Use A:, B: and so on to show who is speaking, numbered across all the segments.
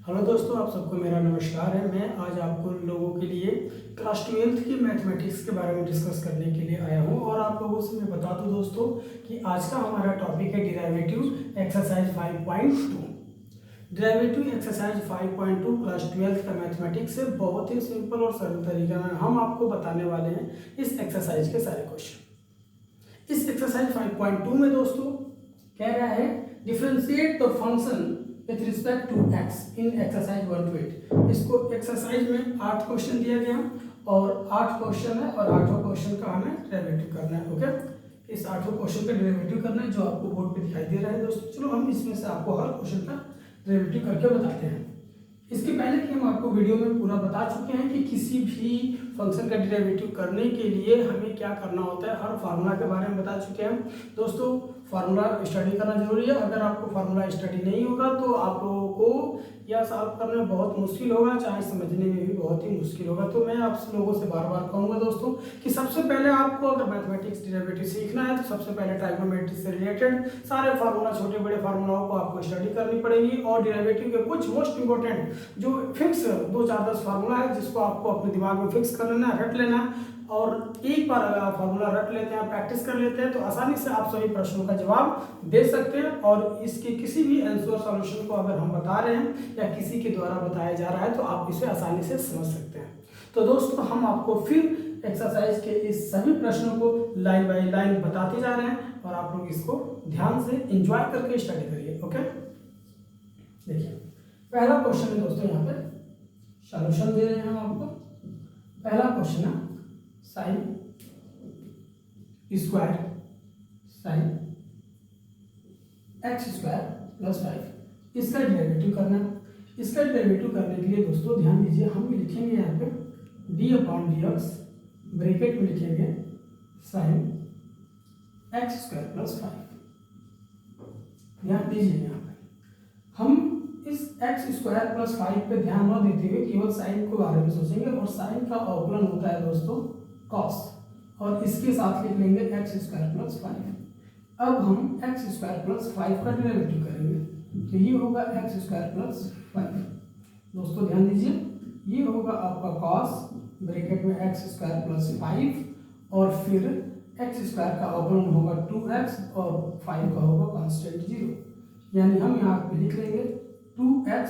A: Hello दोस्तों, आप सबको मेरा नमस्कार है। मैं आज आपको लोगों के लिए क्लास 12th की मैथमेटिक्स के बारे में डिस्कस करने के लिए आया हूं। और आप लोगों से मैं बता दूं दोस्तों कि आज का हमारा टॉपिक है derivative exercise 5.2। Derivative exercise 5.2 class 12th का मैथमेटिक्स से बहुत ही सिंपल और सरल तरीके में हम आपको बताने वाले हैं इस एक्सरसाइज के सारे क्वेश्चन। इस एक्सरसाइज 5.2 में दोस्तों कह रहा है differentiate the function with respect to x in exercise 1 to 8। इसको एक्सरसाइज में 8 क्वेश्चन दिया गया और 8 क्वेश्चन है और 8 क्वेश्चन का हमें डेरिवेटिव करना है। ओके, इस 8 क्वेश्चन का डेरिवेटिव करना है जो आपको बोर्ड पे दिखाई दे रहा है दोस्तों। चलो हम इसमें से आपको हर क्वेश्चन का डेरिवेटिव करके बताते हैं। इसके पहले कि हम आपको वीडियो में पूरा बता चुके हैं कि किसी भी फंक्शन का डेरिवेटिव करने के लिए हमें क्या करना होता है, हर फार्मूला के बारे में बता चुके हैं दोस्तों। फार्मूला स्टडी करना जरूरी है। अगर आपको फार्मूला स्टडी नहीं होगा तो आप लोगों को यह सॉल्व करने में बहुत मुश्किल होगा, चाहे समझने में भी बहुत ही मुश्किल होगा। तो मैं आप लोगों से बार बार कहूँगा दोस्तों कि सबसे पहले आपको अगर मैथमेटिक्स डेरिवेटिव सीखना है तो सबसे पहले ट्राइगोनोमेट्री से रिलेटेड सारे फार्मूला, छोटे बड़े फार्मूलाओं को आपको स्टडी करनी पड़ेगी। और डेरिवेटिव के कुछ मोस्ट इंपॉर्टेंट जो फिक्स 2, 4, 10 फार्मूला है जिसको आपको अपने दिमाग में फिक्स कर लेना, रट लेना। और एक बार अगर आप फार्मूला रट लेते हैं, प्रैक्टिस कर लेते हैं तो आसानी से आप सभी प्रश्नों का जवाब दे सकते हैं। और इसके किसी भी आंसर सॉल्यूशन को अगर हम बता रहे हैं या किसी के द्वारा बताया जा रहा है तो आप इसे आसानी से समझ सकते हैं। तो दोस्तों हम आपको फिर एक्सरसाइज के इस सभी प्रश्नों को लाइन बाय लाइन बताते जा रहे हैं और आप लोग इसको ध्यान से एंजॉय करके स्टडी करिए। ओके, देखिए पहला क्वेश्चन है दोस्तों, यहाँ पे सॉल्यूशन दे रहे हैं हम आपको। पहला क्वेश्चन है sine square sine x square plus 5 इसका डेरिवेटिव करना है। इसका डेरिवेटिव करने के लिए दोस्तों ध्यान दीजिए, हम लिखेंगे यहाँ पे d/dx ब्रैकेट में लिखेंगे साइन एक्स स्क्वायर प्लस 5। ध्यान दीजिए यहाँ पे हम इस एक्स स्क्वायर प्लस 5 पे ध्यान न देते हुए केवल साइन के बारे में सोचेंगे। और साइन का अवकलन होता है दोस्तों कॉस, और इसके साथ लिख लेंगे एक्स स्क्वायर प्लस 5। अब हम एक्स स्क्वायर प्लस 5 का डेरिवेटिव करेंगे तो ये होगा एक्स स्क्वायर प्लस 5। दोस्तों ध्यान दीजिए, ये होगा आपका कॉस ब्रैकेट में एक्स स्क्वायर प्लस 5 और फिर एक्स स्क्वायर का अवकलन होगा 2x और 5 का होगा कांस्टेंट 0। यानी हम यहाँ पे लिख लेंगे 2x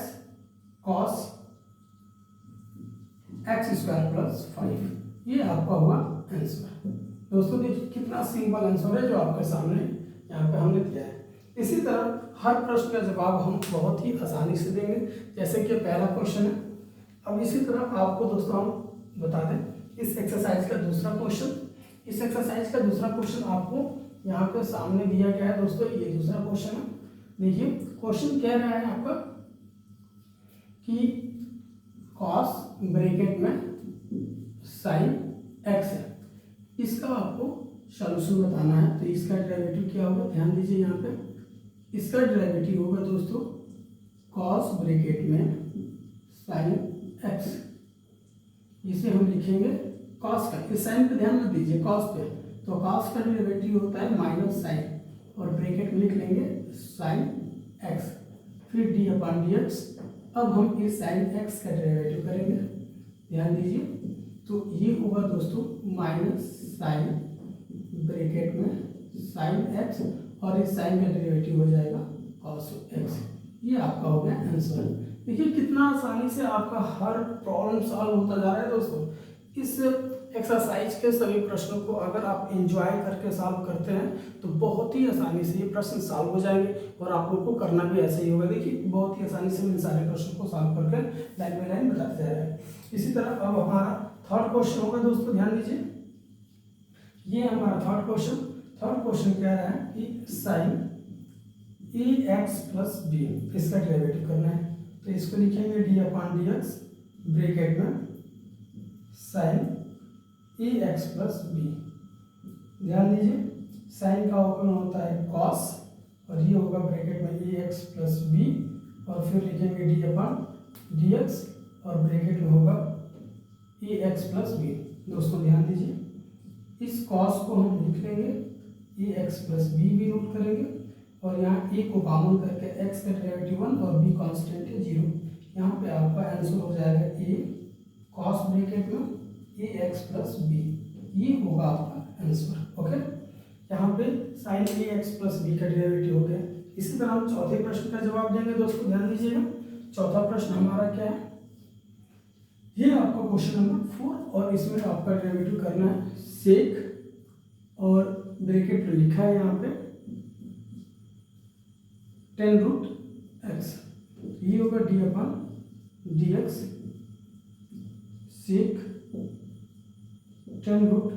A: cos x square plus 5। ये आपका हुआ आंसर। दोस्तों देखिए कितना सिंपल आंसर है जो आपके सामने यहाँ पे हमने दिया है। इसी तरह हर प्रश्न का जवाब हम बहुत ही आसानी से देंगे, जैसे कि पहला क्वेश्चन है। अब इसी तरह आपको दोस्तों हम बता दें इस एक्सरसाइज का दूसरा क्वेश्चन। इस एक्सरसाइज का दूसरा क्वेश्चन आपको यहाँ पे सामने दिया गया है दोस्तों। ये दूसरा क्वेश्चन है। देखिए क्वेश्चन कह रहा है आपका कि कॉस ब्रैकेट में साइन एक्स है, इसका आपको सॉल्यूशन बताना है। तो इसका डेरिवेटिव क्या होगा, ध्यान दीजिए यहाँ पे। इसका डेरिवेटिव होगा दोस्तों कॉस ब्रैकेट में साइन एक्स, इसे हम लिखेंगे कॉस का। इस साइन पे ध्यान मत दीजिए, कॉस पे। तो कॉस का डेरिवेटिव होता है माइनस साइन और ब्रैकेट में लिख लेंगे साइन एक्स, फिर d/dx। अब हम इस साइन एक्स का डेरिवेटिव करेंगे, ध्यान दीजिए। तो ये होगा दोस्तों माइनस साइन ब्रैकेट में साइन एक्स और इस साइन का डेरिवेटिव हो जाएगा कॉस एक्स। ये आपका हो गया आंसर। देखिए कितना आसानी से आपका हर प्रॉब्लम सॉल्व होता जा रहा है दोस्तों। इस एक्सरसाइज के सभी प्रश्नों को अगर आप एंजॉय करके सॉल्व करते हैं तो बहुत ही आसानी से ये प्रश्न सॉल्व हो जाएंगे और आप लोग को करना भी ऐसे ही होगा। देखिए बहुत ही आसानी से इन सारे प्रश्नों को सॉल्व करके लाइन बाय लाइन बताते जा रहे हैं। इसी तरह अब हमारा थर्ड क्वेश्चन होगा दोस्तों, ध्यान दीजिए। ये हमारा थर्ड क्वेश्चन। थर्ड क्वेश्चन कह रहा है कि साइन ax प्लस b इसका डेरिवेटिव करना है। तो इसको लिखेंगे d/dx ब्रैकेट में साइन ax प्लस b। ध्यान दीजिए साइन का अवकलन होता है कॉस और ये होगा ब्रैकेट में ax प्लस b और फिर लिखेंगे d/dx और ब्रैकेट में होगा ax प्लस b। दोस्तों ध्यान दीजिए, इस कॉस को हम लिख लेंगे ax प्लस b भी नोट करेंगे और यहाँ a को कॉमन करके x का डेरिवेटिव 1 और b कांस्टेंट है 0। यहाँ आपका आंसर हो जाएगा ए कॉस ब्रैकेट में ए एक्स प्लस बी, ये होगा आपका आंसर। ओके, यहाँ पे साइन ए एक्स प्लस बी का डेरिवेटिव हो गया। इसी तरह हम चौथे प्रश्न का जवाब देंगे दोस्तों, ध्यान दीजिएगा। चौथा प्रश्न हमारा क्या है, ये आपका क्वेश्चन नंबर 4 और इसमें आपका डेरिवेटिव करना है सेक और ब्रैकेट में लिखा है यहाँ पे 10 रूट एक्स, ये होगा D upon D X sec 10 root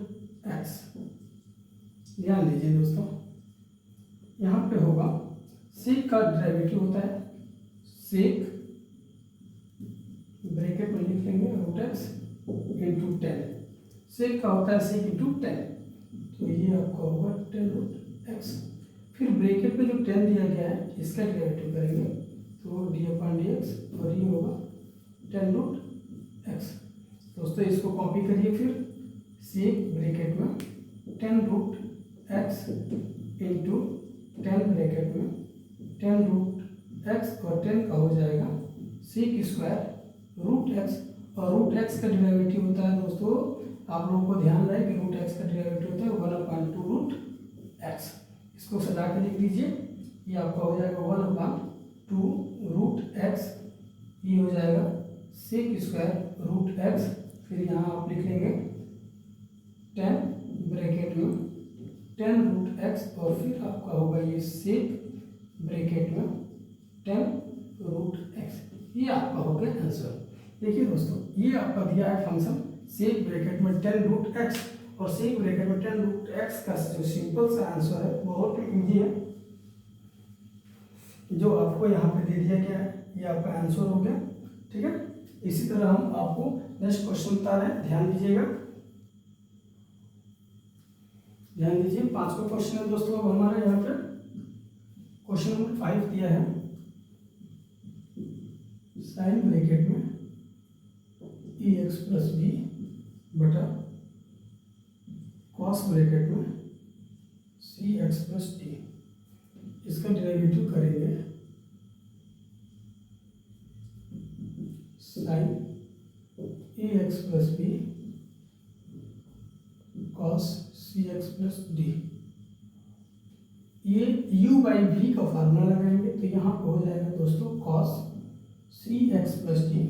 A: X. ध्यान दीजिए दोस्तों, यहाँ पे होगा सेक का डेरिवेटिव होता है सेक ब्रैकेट में लिख लेंगे रूट एक्स इंटू 10, सेक का होता है सेक इंटू 10, तो ये आपका होगा 10 रूट एक्स। फिर ब्रैकेट में जो 10 दिया गया है इसका डेरिवेटिव करेंगे तो डी अपन डी एक्स और ये होगा 10 रूट एक्स। दोस्तों इसको कॉपी करिए, फिर सेक ब्रैकेट में 10 रूट एक्स इंटू 10 ब्रैकेट में 10 रूट एक्स और 10 का हो जाएगा सेक स्क्वायर रूट एक्स, और रूट एक्स का डेरिवेटिव होता है दोस्तों, आप लोगों को ध्यान रहे कि रूट एक्स का डेरिवेटिव होता है 1/2 रूट एक्स। इसको सजा के लिख दीजिए, ये आपका हो जाएगा 1/2 रूट एक्स, ये हो जाएगा सेक स्क्वायर रूट एक्स। फिर यहाँ आप लिख लेंगे 10 ब्रैकेट में 10 रूट एक्स और फिर आपका होगा ये सेक ब्रैकेट में 10 रूट एक्स, ये आपका हो गया आंसर। देखिए दोस्तों, ये आपका दिया है फंक्शन सेक ब्रैकेट में 10 रूट एक्स और सेक ब्रैकेट में 10 रूट एक्स का जो सिंपल सा आंसर है बहुत ही इजी है, जो आपको यहाँ पे दे दिया गया है, ये आपका आंसर हो गया। ठीक है, इसी तरह हम आपको नेक्स्ट क्वेश्चन बता रहे हैं, ध्यान दीजिएगा, ध्यान दीजिए। 5वां क्वेश्चन है दोस्तों अब हमारे यहाँ पे क्वेश्चन नंबर 5 दिया है साइन ब्रैकेट में ई एक्स प्लस बी बटा कॉस ब्रैकेट में सी एक्स प्लस डी, इसका डेरिवेटिव करेंगे साइन ए x plus B cos C x plus D. ये u बाई v का फार्मूला लगाएंगे तो यहाँ पे हो जाएगा दोस्तों cos C x plus D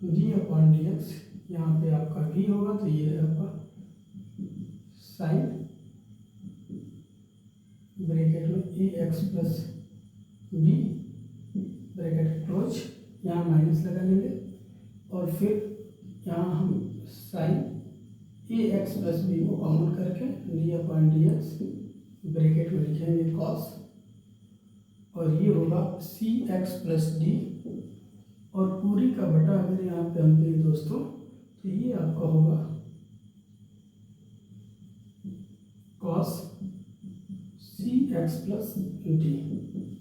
A: D upon D X, यहाँ पे आपका v होगा तो ये है आपका साइन ब्रैकेट में A x plus B bracket close, यहाँ माइनस लगा लेंगे और फिर यहाँ हम साइन ए एक्स प्लस बी को कॉमन करके D upon D X bracket में लिखेंगे कॉस, और ये होगा सी एक्स प्लस डी और पूरी का बटा अगर यहाँ पे हम दें दोस्तों तो ये आपका होगा cos C x plus D,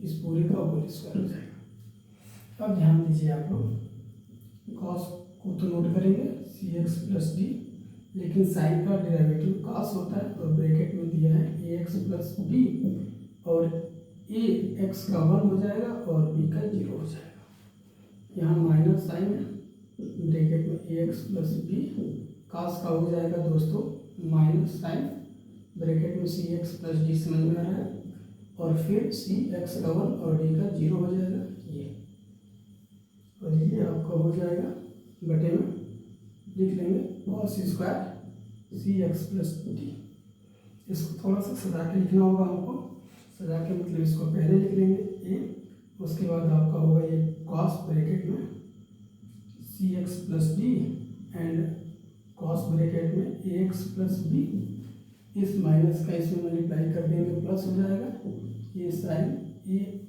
A: इस पूरी का होल स्क्वायर हो जाएगा। अब ध्यान दीजिए आप लोग, कॉस को तो नोट करेंगे सी एक्स प्लस डी, लेकिन साइन का डेरिवेटिव कॉस होता है तो ब्रैकेट में दिया है ए एक्स प्लस बी और ए एक्स का 1 हो जाएगा और बी का 0 हो जाएगा। यहाँ माइनस साइन है, ब्रैकेट में A x plus B cos का हो जाएगा दोस्तों माइनस साइन, ब्रैकेट में सी एक्स प्लस डी समझ में आ रहा है, और फिर सी एक्स का 1 और डी का 0 हो जाएगा ये, और ये आपका हो जाएगा बटे में लिख लेंगे cos square c x plus D. इसको थोड़ा सा सजा के लिखना होगा हमको, सजा के मतलब इसको पहले लिख लेंगे ए, उसके बाद आपका होगा ये कॉस ब्रैकेट में C x plus D and cos bracket में ए एक्स प्लस बी, इस माइनस का इसमें मल्टीप्लाई कर देंगे प्लस हो जाएगा, ये साइन ए,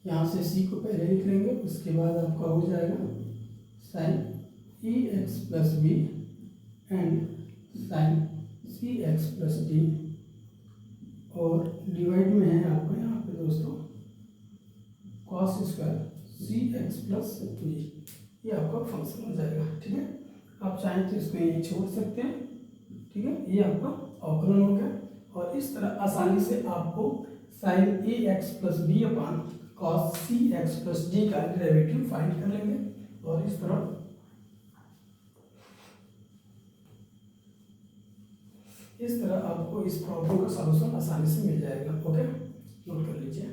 A: यहाँ से सी को पहले लिख लेंगे, उसके बाद आपका हो जाएगा sine A x plus b and sine c x plus d, और डिवाइड में है आपका यहाँ पे दोस्तों cos square c x plus D, ये आपका फंक्शन हो जाएगा। ठीक है, आप चाहें तो इसको यहीं छोड़ सकते हैं। ठीक है, ये आपका अवकलन हो गया, और इस तरह आसानी से आपको साइन ए एक्स प्लस बी अपान cos cx प्लस डी का डेरिवेटिव फाइंड कर लेंगे। और इस तरह आपको इस प्रॉब्लम का सॉल्यूशन आसानी से मिल जाएगा। ओके, नोट कर लीजिए।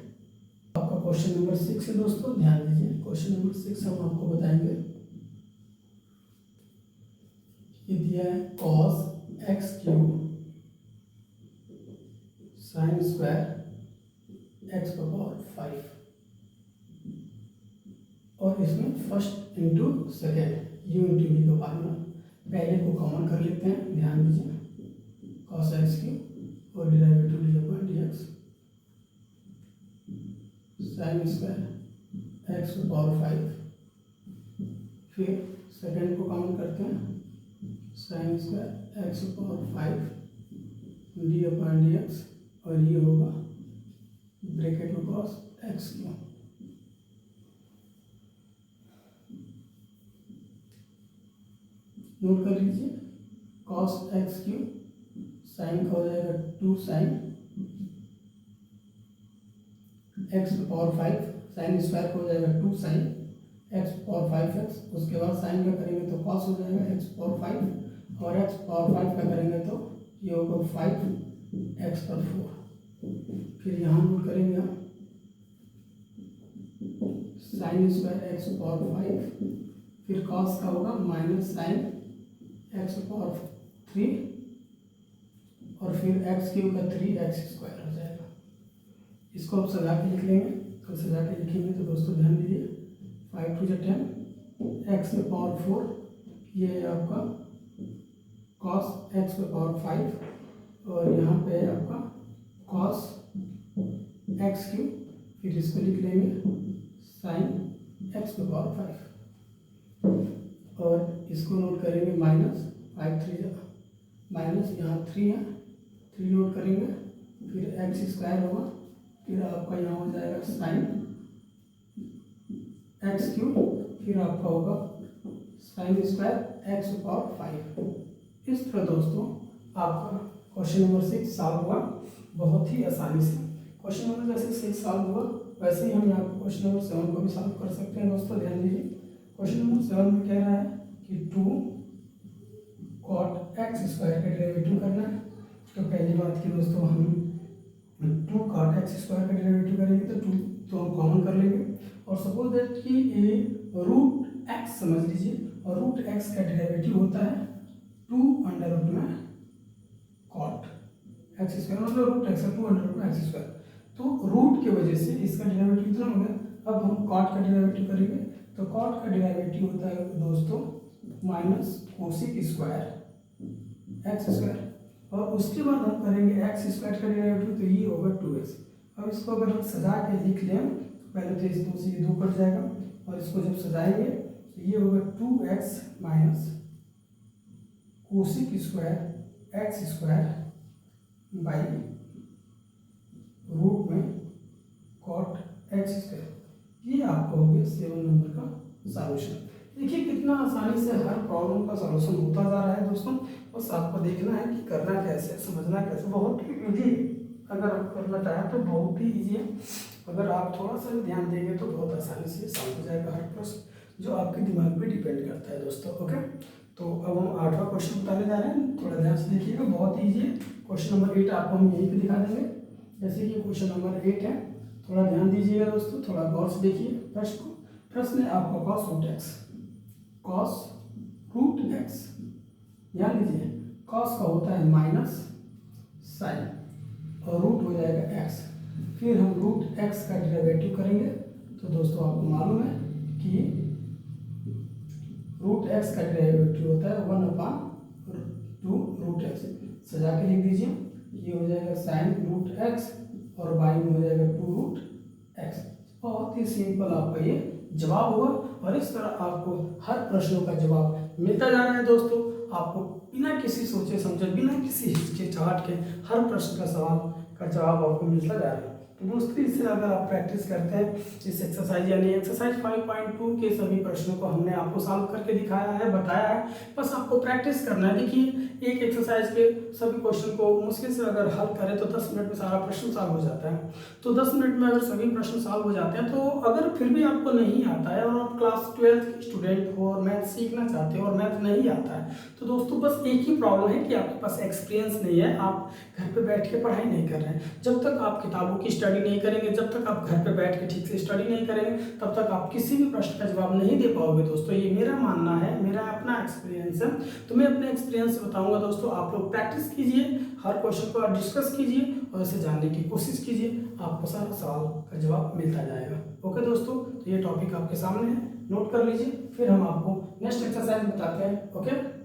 A: आपका क्वेश्चन नंबर 6 है दोस्तों, ध्यान दीजिए। क्वेश्चन नंबर 6 हम आपको बताएंगे। ये दिया है cos x cube sine square x का पावर 5, और इसमें first into second u into v का फार्मूला। पहले को कॉमन कर लेते हैं, ध्यान दीजिए। cos x क्यूब और derivative D upon dx sine square x का पावर 5, फिर सेकेंड को कॉमन करते हैं, साइन स्क्वायर x का पावर 5 डी अपॉन dx, और ये होगा ब्रैकेट में cos x क्यूब। नोट कर लीजिए, cos x क्यूब साइन का हो जाएगा 2 sine x power 5, sine square का हो जाएगा 2 साइन x पावर 5x, उसके बाद साइन का करेंगे तो cos हो जाएगा x पावर 5, और x पावर 5 का करेंगे तो ये होगा 5x पर 4। फिर यहाँ नोट करेंगे हम साइन स्क्वायर x पावर 5, फिर cos का होगा माइनस साइन x पावर 3, और फिर x क्यूब का 3x स्क्वायर हो जाएगा। इसको आप सजा के लिख लेंगे। तो सजा के लिखेंगे तो दोस्तों ध्यान दीजिए, 5 टू 10 x के पावर 4, ये है आपका cos x के पावर 5, और यहाँ पे है आपका cos x क्यूब, फिर इसको लिख लेंगे साइन x के पावर 5, और इसको नोट करेंगे माइनस 5 3 माइनस, यहाँ 3 है, 3 नोट करेंगे, फिर x स्क्वायर होगा, फिर आपका यहाँ हो जाएगा साइन x क्यूब, फिर आपका होगा साइन स्क्वायर x पावर 5। इस तरह दोस्तों आपका क्वेश्चन नंबर 6 सॉल्व हुआ बहुत ही आसानी से। क्वेश्चन नंबर जैसे 6 सॉल्व हुआ वैसे ही हम यहाँ क्वेश्चन नंबर 7 को भी सॉल्व कर सकते हैं। दोस्तों ध्यान दीजिए, क्वेश्चन नंबर 7 में कह रहा है कि 2 cot x स्क्वायर का डेरिवेटिव करना है। तो पहली बात की दोस्तों, हम 2 cot x स्क्वायर का डेरिवेटिव करेंगे तो 2 तो हम कॉमन कर लेंगे, और सपोज दैट कि ये रूट x समझ लीजिए, और रूट x का डेरिवेटिव होता है 2 अंडर रूट में cot x स्क्वायर, मतलब रूट x का 2 अंडर रूट में x स्क्वायर। तो रूट की वजह से इसका डेरिवेटिव इतना हो गया। अब हम cot का डेरिवेटिव करेंगे, तो cot का डेरिवेटिव होता है दोस्तों minus cosec square x square, और उसके बाद हम करेंगे x स्क्वायर का डेरिवेटिव, तो ये होगा 2x। अब इसको अगर हम सजा के लिख लें, पहले तो इस 2 से ये 2 कट जाएगा, और इसको जब सजाएंगे तो ये होगा 2x minus cosec square x square by root में cot x स्क्वायर। ये आपका हो गया 7 नंबर का सॉल्यूशन। देखिए कितना आसानी से हर प्रॉब्लम का सॉल्यूशन होता जा रहा है दोस्तों। बस आपको देखना है कि करना कैसे, समझना कैसे। बहुत ही इजी, अगर आप करना चाहें तो बहुत ही इजी है। अगर आप थोड़ा सा भी ध्यान देंगे तो बहुत आसानी से सॉल्व हो जाएगा हर प्रश्न, जो आपके दिमाग पे डिपेंड करता है दोस्तों। ओके, तो अब हम 8वां क्वेश्चन बताने जा रहे हैं, थोड़ा ध्यान से देखिएगा, बहुत ईजी है। क्वेश्चन नंबर 8 आपको हम यहीं पे दिखा देंगे। जैसे कि क्वेश्चन नंबर 8 है, थोड़ा ध्यान दीजिएगा दोस्तों, थोड़ा गौर से देखिए प्रश्न को। प्रश्न है आपका cos रूट एक्स। ध्यान दीजिए, cos का होता है माइनस साइन, और रूट हो जाएगा x। फिर हम रूट x का डेरिवेटिव करेंगे, तो दोस्तों आपको मालूम है कि रूट x का डेरिवेटिव होता है 1/2 रूट x। सजा के लिख दीजिए, ये हो जाएगा साइन रूट x, और बाई में हो जाएगा 2 रूट x। बहुत ही सिंपल आपका ये जवाब होगा, और इस तरह आपको हर प्रश्नों का जवाब मिलता जा रहा है दोस्तों। आपको बिना किसी सोचे समझे, बिना किसी हिचकिचाहट के हर प्रश्न का सवाल का जवाब आपको मिलता जा रहा है। तो दोस्तों इससे अगर आप प्रैक्टिस करते हैं इस एक्सरसाइज यानी एक्सरसाइज 5.2 के सभी प्रश्नों को हमने आपको सॉल्व करके दिखाया है, बताया है, बस आपको प्रैक्टिस करना है। देखिए एक एक्सरसाइज के सभी क्वेश्चन को मुश्किल से अगर हल करें तो 10 मिनट में सारा प्रश्न सॉल्व हो जाता है। तो 10 मिनट में अगर सभी प्रश्न सॉल्व हो जाते हैं, तो अगर फिर भी आपको नहीं आता है और आप क्लास 12th के स्टूडेंट हो और मैथ सीखना चाहते हो और मैथ नहीं आता है, तो दोस्तों बस एक ही प्रॉब्लम है कि आपके पास एक्सपीरियंस नहीं है, आप घर पे बैठ के पढ़ाई नहीं कर रहे हैं। जब तक आप किताबों की स्टडी नहीं करेंगे, जब तक आप घर पे बैठ के ठीक से स्टडी नहीं करेंगे, तब तक आप किसी भी प्रश्न का जवाब नहीं दे पाओगे। दोस्तों ये मेरा मानना है, मेरा अपना एक्सपीरियंस है, तो मैं अपने एक्सपीरियंस से बताऊंगा। दोस्तों आप लोग प्रैक्टिस कीजिए, हर क्वेश्चन को डिस्कस कीजिए और इसे जानने की कोशिश कीजिए, आपको सारा सवाल का जवाब मिलता जाएगा। ओके दोस्तों, तो ये टॉपिक आपके सामने है, नोट कर लीजिए, फिर हम आपको नेक्स्ट एक्सरसाइज बताते हैं। ओके।